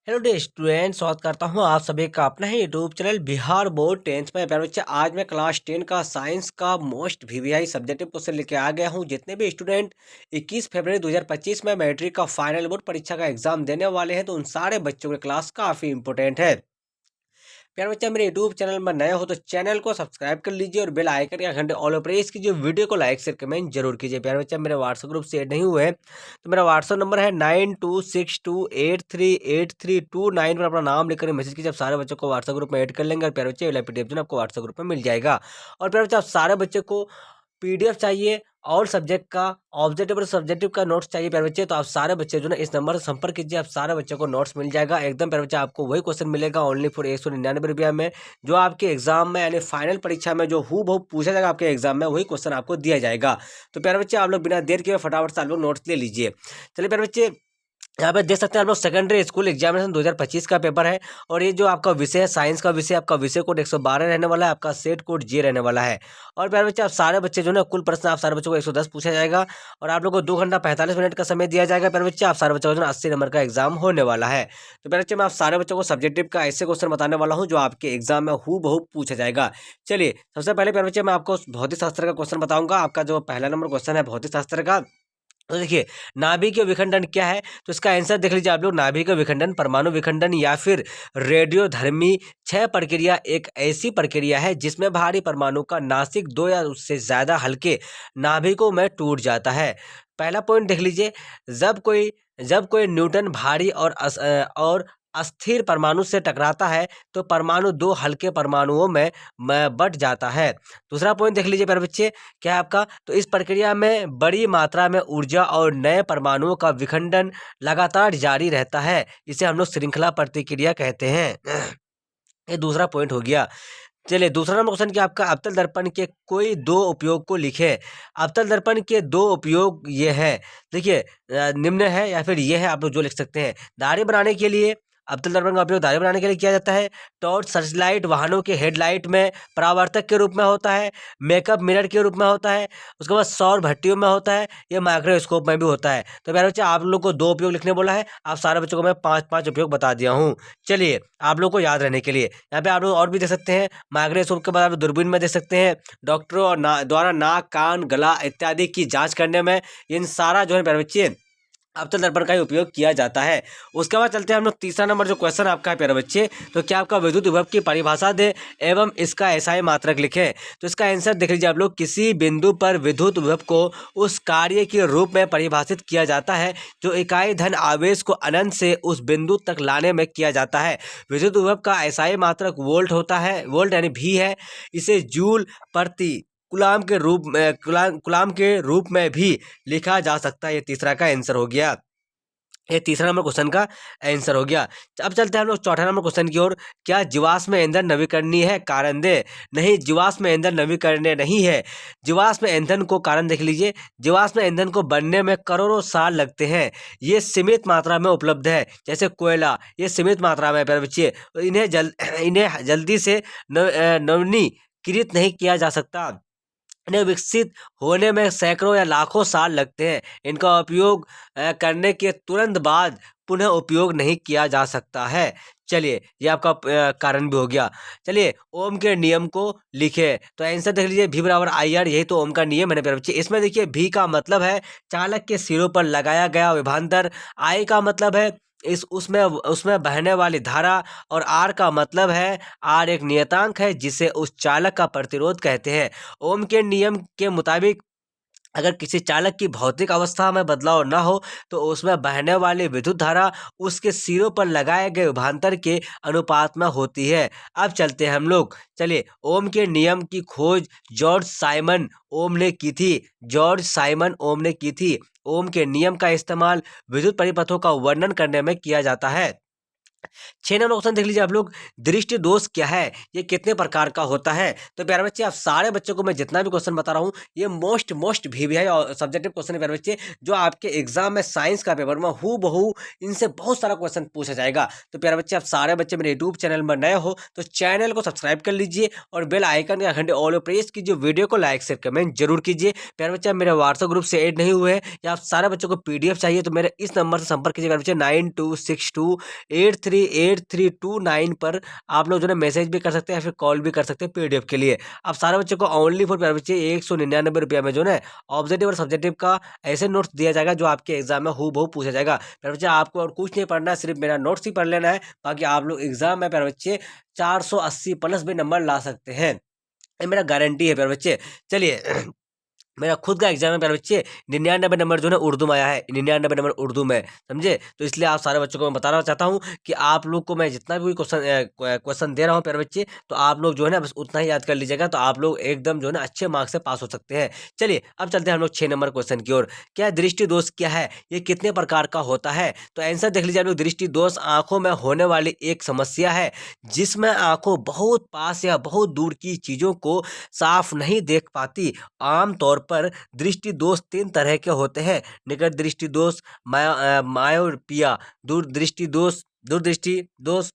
Hello day student, स्वागत करता हूँ आप सभी का अपना ही YouTube channel Bihar board 10th में। प्यारे बच्चे, आज मैं क्लास 10 का साइंस का मोस्ट वीवीआई सब्जेक्टिव क्वेश्चन लेके आ गया हूँ। जितने भी स्टूडेंट 21 फरवरी 2025 में मैट्रिक का फाइनल बोर्ड परीक्षा का एग्जाम देने वाले हैं, तो उन सारे बच्चों की क्लास काफ़ी इंपॉर्टेंट है। प्यारे बच्चा, मेरे यूट्यूब चैनल में नए हो तो चैनल को सब्सक्राइब कर लीजिए और बेल आइकन का घंटे ऑल प्रेस कीजिए। वीडियो को लाइक शेयर कमेंट जरूर कीजिए। प्यारे बच्चा, मेरे व्हाट्सएप ग्रुप से ऐड नहीं हुए हैं तो मेरा व्हाट्सएप नंबर है 9262838329 पर अपना नाम लिखकर मैसेज कीजिए। आप सारे बच्चों को व्हाट्सएप ग्रुप में ऐड कर लेंगे और प्यारे बच्चे पीडीएफ जो आपको व्हाट्सएप ग्रुप में मिल जाएगा। और प्यारे बच्चा, आप सारे बच्चे को पीडीएफ चाहिए और सब्जेक्ट का ऑब्जेक्टिव और सब्जेक्टिव का नोट्स चाहिए प्यारे बच्चे, तो आप सारे बच्चे जो ना इस नंबर से संपर्क कीजिए। आप सारे बच्चों को नोट्स मिल जाएगा एकदम। प्यारे बच्चे, आपको वही क्वेश्चन मिलेगा ओनली फॉर 199 रुपया में, जो आपके एग्जाम में यानी फाइनल परीक्षा में जो हूबहू पूछा जाएगा आपके एग्जाम में, वही क्वेश्चन आपको दिया जाएगा। तो प्यारे बच्चे, आप लोग बिना देर के फटाफट से आप लोग नोट्स ले लीजिए। चलिए प्यारे बच्चे, यहाँ पे देख सकते हैं आप लोग सेकेंडरी स्कूल एग्जामिनेशन 2025 का पेपर है। और ये जो आपका विषय है साइंस का विषय, आपका विषय कोड 112 रहने वाला है, आपका सेट कोड जे रहने वाला है। और प्यारे बच्चे, आप सारे बच्चे जो ना कुल प्रश्न आप सारे बच्चों को 110 पूछा जाएगा और आप लोग को 2 घंटा 45 मिनट का समय दिया जाएगा। प्यारे बच्चे, आप सारे बच्चों को जो ना 80 नंबर का एग्जाम होने वाला है। तो प्यारे बच्चे, मैं आप सारे बच्चों को सब्जेक्टिव का ऐसे क्वेश्चन बताने वाला हूँ जो आपके एग्जाम में हूबहू पूछा जाएगा। चलिए, सबसे पहले प्यारे बच्चे, मैं आपको भौतिक शास्त्र का क्वेश्चन बताऊंगा। आपका जो पहला नंबर क्वेश्चन है भौतिक शास्त्र का, तो देखिए, नाभिकीय विखंडन क्या है? तो इसका आंसर देख लीजिए आप लोग। नाभिकीय विखंडन, परमाणु विखंडन या फिर रेडियोधर्मी क्षय प्रक्रिया एक ऐसी प्रक्रिया है जिसमें भारी परमाणु का नासिक 2 या उससे ज्यादा हल्के नाभिकों में टूट जाता है। पहला पॉइंट देख लीजिए, जब कोई न्यूटन भारी और अस्थिर परमाणु से टकराता है तो परमाणु 2 हल्के परमाणुओं में बट जाता है। दूसरा पॉइंट देख लीजिए प्यारे बच्चे, क्या है आपका? तो इस प्रक्रिया में बड़ी मात्रा में ऊर्जा और नए परमाणुओं का विखंडन लगातार जारी रहता है। इसे हम लोग श्रृंखला प्रतिक्रिया कहते हैं। ये दूसरा पॉइंट हो गया। चलिए, दूसरा नंबर क्वेश्चन क्या आपका? अवतल दर्पण के कोई 2 उपयोग को लिखे। अवतल दर्पण के 2 उपयोग ये है, देखिए, निम्न है या फिर ये है, आप लोग जो लिख सकते हैं। दाढ़ी बनाने के लिए, अवतल दर्पण का उपयोग दाढ़ी बनाने के लिए किया जाता है। टॉर्च सर्चलाइट वाहनों के हेडलाइट में परावर्तक के रूप में होता है। मेकअप मिरर के रूप में होता है। उसके बाद सौर भट्टियों में होता है। ये माइक्रोस्कोप में भी होता है। तो प्यारे बच्चे, आप लोग को 2 उपयोग लिखने बोला है, आप सारे बच्चों को मैं 5-5 उपयोग बता दिया हूँ। चलिए, आप लोग को याद रहने के लिए यहाँ पे आप लोग और भी देख सकते हैं। माइक्रोस्कोप के बाद आप दूरबीन में देख सकते हैं। डॉक्टरों और द्वारा नाक, कान, गला इत्यादि की जांच करने में इन सारा जो है प्यारे बच्चे अवतल दर्पण का ही उपयोग किया जाता है। उसके बाद चलते हैं हम लोग तीसरा नंबर जो क्वेश्चन आपका है प्यारे बच्चे, तो क्या आपका विद्युत विभव की परिभाषा दे एवं इसका एसआई मात्रक लिखें। तो इसका आंसर देख लीजिए आप लोग। किसी बिंदु पर विद्युत विभव को उस कार्य के रूप में परिभाषित किया जाता है जो इकाई धन आवेश को अनंत से उस बिंदु तक लाने में किया जाता है। विद्युत विभव का एसआई मात्रक वोल्ट होता है, वोल्ट यानी भी है। इसे जूल प्रति कुलाम के रूप में भी लिखा जा सकता है। ये तीसरा का आंसर हो गया। ये तीसरा नंबर क्वेश्चन का आंसर हो गया। अब चलते हैं हम लोग चौथा नंबर क्वेश्चन की ओर। क्या जीवाश्म ईंधन नवीकरणीय है? कारण दे। नहीं, जीवाश्म ईंधन नवीकरणीय नहीं है। जीवाश्म ईंधन को कारण देख लीजिए। जीवाश्म ईंधन को बनने में करोड़ों साल लगते हैं। ये सीमित मात्रा में उपलब्ध है, जैसे कोयला, ये सीमित मात्रा में है प्यारे बच्चे। इन्हें जल्दी से नवीनीकृत नहीं किया जा सकता। इन्हें विकसित होने में सैकड़ों या लाखों साल लगते हैं। इनका उपयोग करने के तुरंत बाद पुनः उपयोग नहीं किया जा सकता है। चलिए, ये आपका कारण भी हो गया। चलिए, ओम के नियम को लिखे। तो आंसर देख लीजिए, भी बराबर आई आर, यही तो ओम का नियम है ना प्यारे बच्चे। इसमें देखिए, भी का मतलब है चालक के सिरों पर लगाया गया विभवांतर। आई का मतलब है इस उसमें उसमें बहने वाली धारा। और आर का मतलब है, आर एक नियतांक है जिसे उस चालक का प्रतिरोध कहते हैं। ओम के नियम के मुताबिक अगर किसी चालक की भौतिक अवस्था में बदलाव न हो तो उसमें बहने वाली विद्युत धारा उसके सिरों पर लगाए गए विभवांतर के अनुपात में होती है। अब चलते हैं हम लोग। चलिए, ओम के नियम की खोज जॉर्ज साइमन ओम ने की थी। जॉर्ज साइमन ओम ने की थी। ओम के नियम का इस्तेमाल विद्युत परिपथों का वर्णन करने में किया जाता है। 6 नंबर क्वेश्चन देख लीजिए आप लोग। दृष्टि दोष क्या है? ये कितने प्रकार का होता है? तो प्यारे बच्चे, आप सारे बच्चों को मैं जितना भी क्वेश्चन बता रहा हूँ, ये मोस्ट वीवीआई और सब्जेक्टिव क्वेश्चन है प्यारे बच्चे, जो आपके एग्जाम में साइंस का पेपर में हूबहू इनसे बहुत सारा क्वेश्चन पूछा जाएगा। तो प्यारे बच्चे, आप सारे बच्चे मेरे यूट्यूब चैनल में नए हो तो चैनल को सब्सक्राइब कर लीजिए और बेल आइकन का घंटे ऑल प्रेस कीजिए। वीडियो को लाइक शेयर कमेंट जरूर कीजिए। प्यारे बच्चे, मेरे व्हाट्सएप ग्रुप से ऐड नहीं हुए हैं या आप सारे बच्चों को पीडीएफ चाहिए तो मेरे इस नंबर से संपर्क कीजिए प्यारे बच्चे, 926283 838329 पर आप लोग जो है मैसेज भी कर सकते हैं या फिर कॉल भी कर सकते हैं पीडीएफ के लिए। अब सारे बच्चों को ओनली फॉर प्यारे बच्चे 199 रुपये में जो है ऑब्जेक्टिव और सब्जेक्टिव का ऐसे नोट्स दिया जाएगा जो आपके एग्जाम में हूबहू पूछा जाएगा। प्यारे बच्चे आपको और कुछ नहीं पढ़ना है, सिर्फ मेरा नोट्स ही पढ़ लेना है। बाकी आप लोग एग्जाम में प्यारे बच्चे 480 प्लस भी नंबर ला सकते हैं, ये मेरा गारंटी है प्यारे बच्चे। चलिए मेरा खुद का एग्जाम है प्यारे बच्चे, 99 नंबर जो है उर्दू में आया है, 99 नंबर उर्दू में, समझे। तो इसलिए आप सारे बच्चों को मैं बताना चाहता हूँ कि आप लोग को मैं जितना भी क्वेश्चन दे रहा हूँ प्यारे बच्चे, तो आप लोग जो है ना बस उतना ही याद कर लीजिएगा, तो आप लोग एकदम जो है ना अच्छे मार्क्स से पास हो सकते हैं। चलिए अब चलते हैं हम लोग 6 नंबर क्वेश्चन की ओर। क्या दृष्टि दोष क्या है, ये कितने प्रकार का होता है? तो आंसर देख लीजिए आप लोग। दृष्टि दोष आंखों में होने वाली एक समस्या है जिसमें आंखों बहुत पास या बहुत दूर की चीजों को साफ नहीं देख पाती। आमतौर पर दृष्टि दोष 3 तरह के होते हैं: निकट दृष्टि दोष, मायोपिया, दूरदृष्टि दोष, दूरदृष्टि दोष।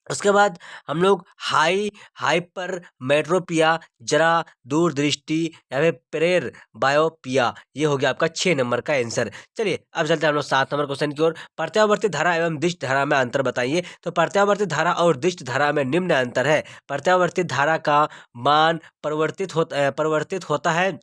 उसके बाद हम लोग हाइपर मेट्रोपिया, जरा दूरदृष्टि, या फिर प्रेर बायोपिया। ये हो गया आपका 6 नंबर का आंसर। चलिए अब चलते हैं हम लोग 7 नंबर क्वेश्चन की ओर। प्रत्यावर्ती धारा एवं दिष्ट धारा में अंतर बताइए। तो प्रत्यावर्ती धारा और दिष्ट धारा में निम्न अंतर है। प्रत्यावर्ती धारा का मान परिवर्तित होता है,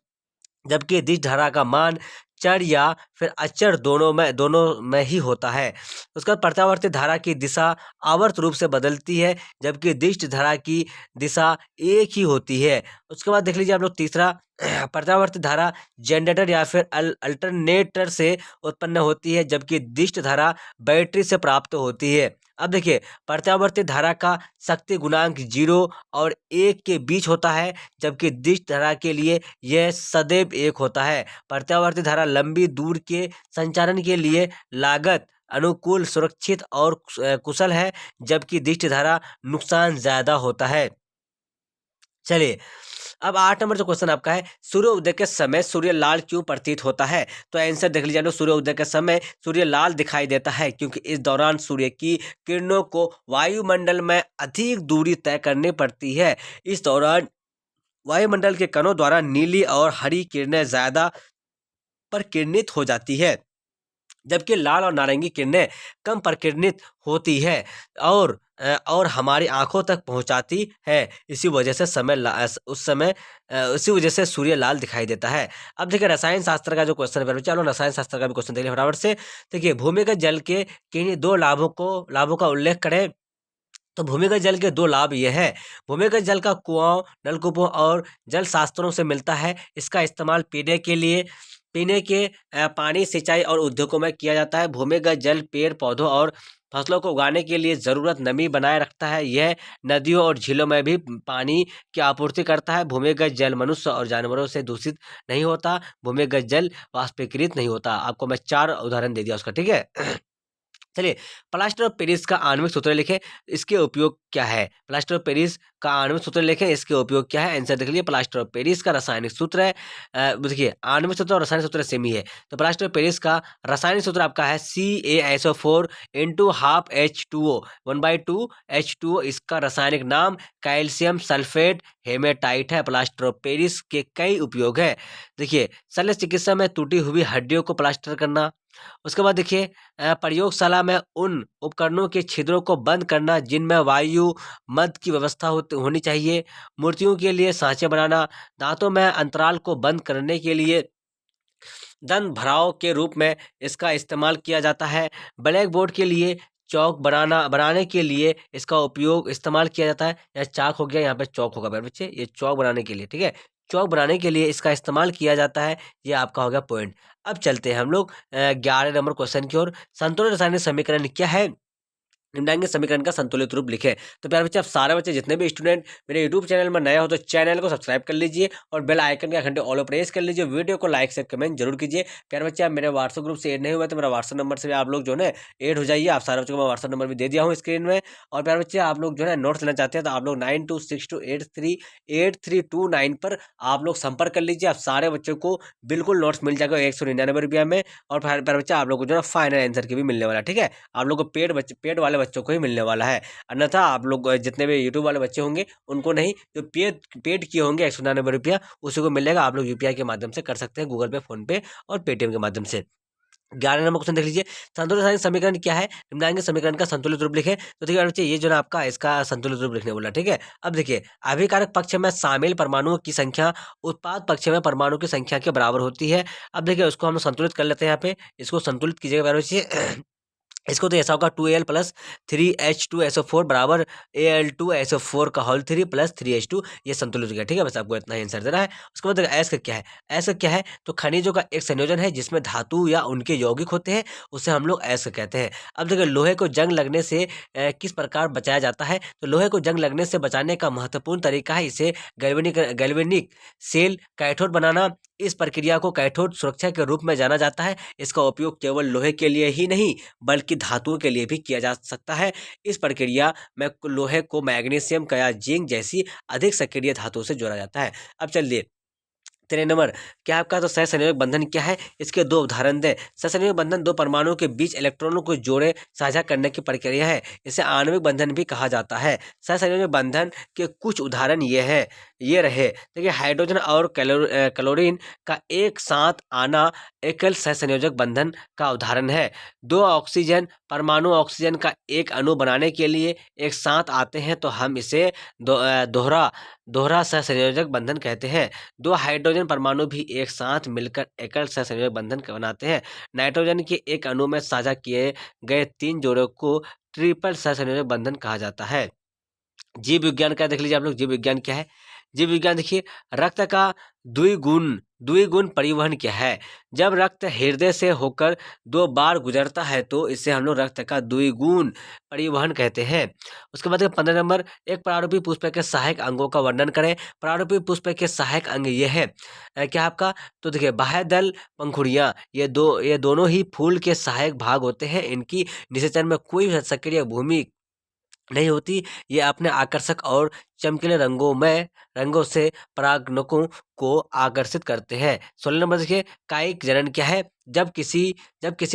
जबकि दिश धारा का मान चर या फिर अचर दोनों में ही होता है। उसका प्रत्यावर्ती धारा की दिशा आवर्त रूप से बदलती है, जबकि दिष्ट धारा की दिशा एक ही होती है। उसके बाद देख लीजिए आप लोग तीसरा, प्रत्यावर्ती धारा जनरेटर या फिर अल्टरनेटर से उत्पन्न होती है, जबकि दिष्ट धारा बैटरी से प्राप्त होती है। अब देखिए प्रत्यावर्ती धारा का शक्ति गुणांक 0 और 1 के बीच होता है, जबकि दिष्ट धारा के लिए यह सदैव 1 होता है। प्रत्यावर्ती धारा लंबी दूर के संचारण के लिए लागत अनुकूल, सुरक्षित और कुशल है, जबकि दिष्ट धारा नुकसान ज्यादा होता है। चलिए अब 8 नंबर जो क्वेश्चन आपका है, सूर्य उदय के समय सूर्य लाल क्यों प्रतीत होता है? तो आंसर देख लीजिए, सूर्य उदय के समय सूर्य लाल दिखाई देता है क्योंकि इस दौरान सूर्य की किरणों को वायुमंडल में अधिक दूरी तय करनी पड़ती है। इस दौरान वायुमंडल के कणों द्वारा नीली और हरी किरणें ज्यादा प्रकिरणित हो जाती है, जबकि लाल और नारंगी किरणें कम प्रकिरणित होती है और हमारी आंखों तक पहुंचाती है। इसी वजह से उसी वजह से सूर्य लाल दिखाई देता है। अब देखिए रसायन शास्त्र का जो क्वेश्चन है, चलो रसायन शास्त्र का भी क्वेश्चन देखिए फटाफट से। देखिए भूमिगत जल के किन्हीं 2 लाभों का उल्लेख करें। तो भूमिगत जल के 2 लाभ ये हैं। भूमिगत जल का कुआओं, नलकूपों और जल शास्त्रों से मिलता है। इसका इस्तेमाल पीने के पानी, सिंचाई और उद्योगों में किया जाता है। भूमिगत जल पेड़ पौधों और फसलों को उगाने के लिए ज़रूरत नमी बनाए रखता है। यह नदियों और झीलों में भी पानी की आपूर्ति करता है। भूमिगत जल मनुष्य और जानवरों से दूषित नहीं होता। भूमिगत जल वाष्पीकृत नहीं होता। आपको मैं 4 उदाहरण दे दिया उसका, ठीक है। चलिए प्लास्टर ऑफ पेरिस का आणविक सूत्र लिखें, इसके उपयोग क्या है? प्लास्टर ऑफ पेरिस का आणविक सूत्र लिखें, इसके उपयोग क्या है? आंसर देख लीजिए, प्लास्टर ऑफ पेरिस का रासायनिक सूत्र है, देखिए आणविक सूत्र और रासायनिक सूत्र सेम ही है। तो प्लास्टर ऑफ पेरिस का रासायनिक सूत्र आपका है CaSO4 into half H2O 1/2 H2O। इसका रासायनिक नाम कैल्शियम सल्फेट हेमेटाइट है। प्लास्टर ऑफ पेरिस के कई उपयोग है। देखिए शल्य चिकित्सा में टूटी हुई हड्डियों को प्लास्टर करना। उसके बाद देखिए प्रयोगशाला में उन उपकरणों के छिद्रों को बंद करना जिनमें वायु मध्य की व्यवस्था होनी चाहिए। मूर्तियों के लिए सांचे बनाना। दांतों में अंतराल को बंद करने के लिए दंत भराव के रूप में इसका इस्तेमाल किया जाता है। ब्लैक बोर्ड के लिए चौक बनाने के लिए इसका उपयोग इस्तेमाल किया जाता है। या चाक हो गया, यहाँ पे चौक होगा मेरे बच्चे, ये चौक बनाने के लिए, ठीक है, चौक बनाने के लिए इसका इस्तेमाल किया जाता है। ये आपका हो गया पॉइंट। अब चलते हैं हम लोग 11 नंबर क्वेश्चन की ओर। संतुलित रासायनिक समीकरण क्या है? निम्नांकित समीकरण का संतुलित रूप लिखें। तो प्यारे बच्चे, आप सारे बच्चे जितने भी स्टूडेंट मेरे यूट्यूब चैनल में नया हो तो चैनल को सब्सक्राइब कर लीजिए और बेल आइकन का घंटे ऑल प्रेस कर लीजिए। वीडियो को लाइक शेयर कमेंट जरूर कीजिए। प्यारे बच्चे, आप मेरे व्हाट्सएप ग्रुप से ऐड नहीं हुए तो मेरा व्हाट्सएप नंबर से भी आप लोग जो है ऐड हो जाइए। आप सारे बच्चों को मैं व्हाट्सएप नंबर भी दे दिया हूँ स्क्रीन में। और प्यारे बच्चे, आप लोग जो है नोट्स लेना चाहते हैं तो आप लोग 9262838329 पर आप लोग संपर्क कर लीजिए। आप सारे बच्चों को बिल्कुल नोट्स मिल जाएगा 199 रुपया में। और प्यारे बच्चे, आप लोग को जो है फाइनल आंसर की भी मिलने वाला है, ठीक है। आप लोग को पेड वाले बच्चों को ही मिलने वाला है। अन्यथा आप लोग जितने भी यूट्यूब वाले बच्चे होंगे उनको नहीं, जो पेड किए होंगे 199 रुपया, उसी को मिलेगा। आप लोग UPI के माध्यम से कर सकते हैं, गूगल पे, फोन पे और पेटीएम के माध्यम से। 11 नंबर क्वेश्चन देख लीजिए, संतुलित रासायनिक समीकरण क्या है? निम्नलिखित समीकरण का संतुलित रूप लिखें। तो देखिए बच्चे, ये जो ना आपका इसका संतुलित रूप लिखने बोला, ठीक है। अब देखिए, अभिकारक पक्ष में शामिल परमाणुओं की संख्या उत्पाद पक्ष में परमाणु की संख्या के बराबर होती है। अब देखिए, उसको हम संतुलित कर लेते हैं। यहाँ पे इसको संतुलित कीजिएगा बच्चे। इसको तो ऐसा होगा 2Al प्लस 3H2SO4 बराबर Al2SO4 का होल 3 प्लस 3H2, ये संतुलित हो गया, ठीक है। बस आपको इतना ही आंसर देना है। उसके बाद एस का क्या है? एस का क्या है? तो खनिजों का एक संयोजन है जिसमें धातु या उनके यौगिक होते हैं, उसे हम लोग एस कहते हैं। अब देखिए, लोहे को जंग लगने से किस प्रकार बचाया जाता है? तो लोहे को जंग लगने से बचाने का महत्वपूर्ण तरीका है इसे गैल्वेनिक सेल कैथोड बनाना। इस प्रक्रिया को कैथोड सुरक्षा के रूप में जाना जाता है। इसका उपयोग केवल लोहे के लिए ही नहीं बल्कि धातुओं के लिए भी किया जा सकता है। इस प्रक्रिया में लोहे को मैग्नीशियम या जिंक जैसी अधिक सक्रिय धातुओं से जोड़ा जाता है। अब चलिए 13 नंबर, क्या आपका तो सहसंयोजक बंधन क्या है? इसके दो उदाहरण दें। सहसंयोजक बंधन दो परमाणुओं के बीच इलेक्ट्रॉनों को जोड़े साझा करने की प्रक्रिया है। इसे आणविक बंधन भी कहा जाता है। सहसंयोजक बंधन के कुछ उदाहरण ये रहे। देखिए, हाइड्रोजन और क्लोरीन का एक साथ आना एकल सहसंयोजक बंधन का उदाहरण है। दो ऑक्सीजन परमाणु ऑक्सीजन का एक अणु बनाने के लिए एक साथ आते हैं तो हम इसे दोहरा दोहरा सहसंयोजक बंधन कहते हैं। दो हाइड्रोजन परमाणु भी एक साथ मिलकर एकल सहसंयोजक बंधन बनाते हैं। नाइट्रोजन के एक अणु में साझा किए गए 3 जोड़ों को ट्रिपल सहसंयोजक बंधन कहा जाता है। जीव विज्ञान का देख लीजिए आप लोग, जीव विज्ञान क्या है? जीव विज्ञान देखिए, रक्त का द्विगुण द्विगुण परिवहन क्या है? जब रक्त हृदय से होकर 2 बार गुजरता है तो इसे हम लोग रक्त का द्विगुण परिवहन कहते हैं। उसके बाद 15 नंबर, एक प्रारूपी पुष्प के सहायक अंगों का वर्णन करें। प्रारूपी पुष्प के सहायक अंग ये है क्या आपका? तो देखिए, बाह्य दल, पंखुड़ियाँ, ये दोनों ही फूल के सहायक भाग होते हैं। इनकी निषेचन में कोई सक्रिय भूमि नहीं होती। ये अपने आकर्षक और चमकीले रंगों से परागणकों को आकर्षित करते हैं। 16 नंबर देखिए, कायिक जनन क्या है? जब किसी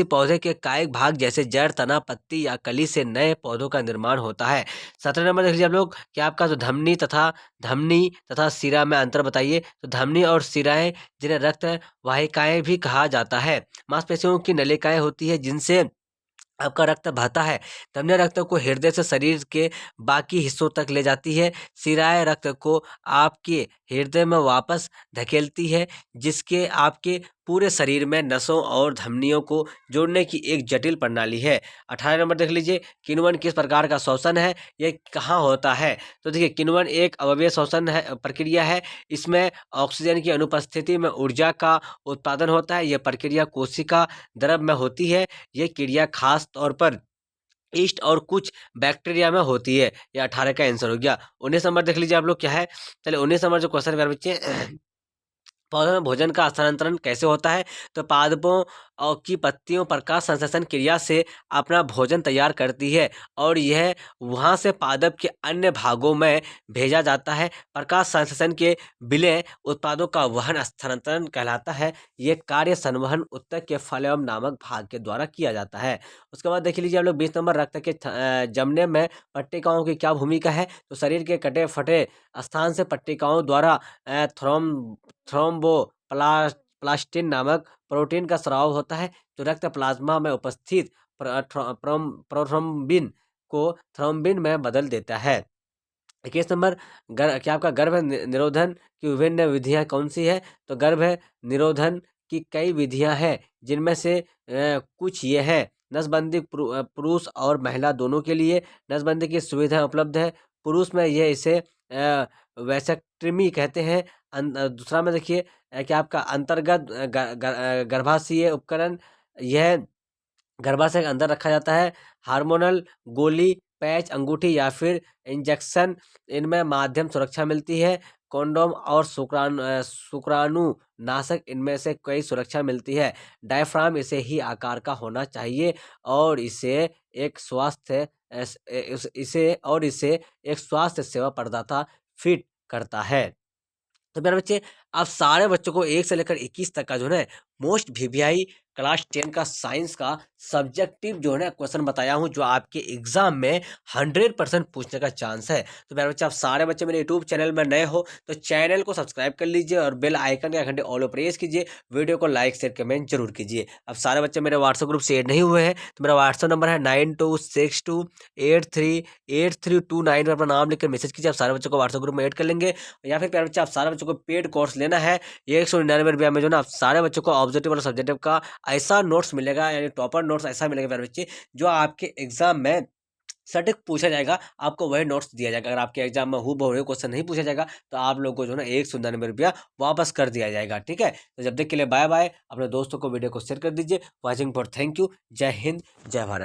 पौधे के कायिक भाग जैसे जड़, तना, पत्ती या कली से नए पौधों का निर्माण होता है। 17 नंबर देख लीजिए आप लोग, क्या आपका तो धमनी तथा शिरा में अंतर बताइए। तो धमनी और शिराएं, जिन्हें रक्त वाहिकाएं भी कहा जाता है, मांसपेशियों की नलिकाएं होती है जिनसे आपका रक्त बहता है। धमनियाँ रक्त को हृदय से शरीर के बाकी हिस्सों तक ले जाती है। शिराएँ रक्त को आपके हृदय में वापस धकेलती है, जिसके आपके पूरे शरीर में नसों और धमनियों को जोड़ने की एक जटिल प्रणाली है। 18 नंबर देख लीजिए, किण्वन किस प्रकार का श्वसन है? ये कहाँ होता है? तो देखिए, किण्वन एक अवयवीय श्वसन है प्रक्रिया है। इसमें ऑक्सीजन की अनुपस्थिति में ऊर्जा का उत्पादन होता है। यह प्रक्रिया कोशिका द्रव में होती है। ये क्रिया खास तौर पर ईस्ट और कुछ बैक्टीरिया में होती है। ये 18 का आंसर हो गया। 19 नंबर देख लीजिए आप लोग, क्या है? चलिए 19 नंबर जो क्वेश्चन है बच्चे, पौधों में भोजन का स्थानांतरण कैसे होता है? तो पादपों और की पत्तियों प्रकाश संश्लेषण क्रिया से अपना भोजन तैयार करती है और यह वहां से पादप के अन्य भागों में भेजा जाता है। प्रकाश संश्लेषण के विलय उत्पादों का वहन स्थानांतरण कहलाता है। ये कार्य संवहन उत्तक के फ्लोएम नामक भाग के द्वारा किया जाता है। उसके बाद देख लीजिए आप लोग, 20 नंबर, रक्त के जमने में पट्टिकाओं की क्या भूमिका है? तो शरीर के कटे फटे स्थान से पट्टिकाओं द्वारा थ्रोम्बोप्लास्टिन नामक प्रोटीन का स्राव होता है, जो रक्त प्लाज्मा में उपस्थित प्रोथ्रोम्बिन को थ्रोम्बिन में बदल देता है। 21 नंबर, क्या आपका गर्भ निरोधन की विभिन्न विधियां कौन सी है? तो गर्भ निरोधन की कई विधियां हैं, जिनमें से कुछ ये है। नसबंदी पुरुष और महिला दोनों के लिए नसबंदी की सुविधा उपलब्ध है। पुरुष में यह इसे वैसेक्टमी कहते हैं। दूसरा में देखिए, क्या आपका अंतर्गत गर्भाशयीय उपकरण, यह गर्भाशय के अंदर रखा जाता है। हार्मोनल गोली, पैच, अंगूठी या फिर इंजेक्शन, इनमें माध्यम सुरक्षा मिलती है। कॉन्डोम और शुक्राणु नाशक, इनमें से कई सुरक्षा मिलती है। डायफ्राम इसे ही आकार का होना चाहिए और इसे एक स्वास्थ्य सेवा प्रदाता फिट करता है। तो मेरे बच्चे, आप सारे बच्चों को 1 से लेकर 21 तक का जो है मोस्ट वीवीआई क्लास 10 का साइंस का सब्जेक्टिव जो है ना क्वेश्चन बताया हूँ, जो आपके एग्जाम में 100% पूछने का चांस है। तो मेरे बच्चे, आप सारे बच्चे मेरे यूट्यूब चैनल में नए हो तो चैनल को सब्सक्राइब कर लीजिए और बेल आइकन का घंटे ऑल प्रेस कीजिए। वीडियो को लाइक शेयर कमेंट जरूर कीजिए। अब सारे बच्चे मेरे व्हाट्सएप ग्रुप से ऐड नहीं हुए हैं तो मेरा व्हाट्सएप नंबर है 9262838329 पर अपना नाम लिखकर मैसेज कीजिए। आप सारे बच्चों को व्हाट्सएप ग्रुप में ऐड कर लेंगे। या फिर प्यारे बच्चे, आप सारे बच्चों को पेड कोर्स लेना है, ये 199 रुपया में जो ना आप सारे बच्चों को ऑब्जेक्टिव और सब्जेक्टिव का ऐसा नोट्स मिलेगा, यानी टॉपर नोट्स ऐसा मिलेगा प्यारे बच्चे, जो आपके एग्जाम में सटीक पूछा जाएगा, आपको वही नोट्स दिया जाएगा। अगर आपके एग्जाम में हूबहू क्वेश्चन नहीं पूछा जाएगा तो आप लोग को जो ना 199 रुपया वापस कर दिया जाएगा। ठीक है, तो जब तक के लिए बाय बाय। अपने दोस्तों को वीडियो को शेयर कर दीजिए। Watching for thank you. जय हिंद, जय भारत।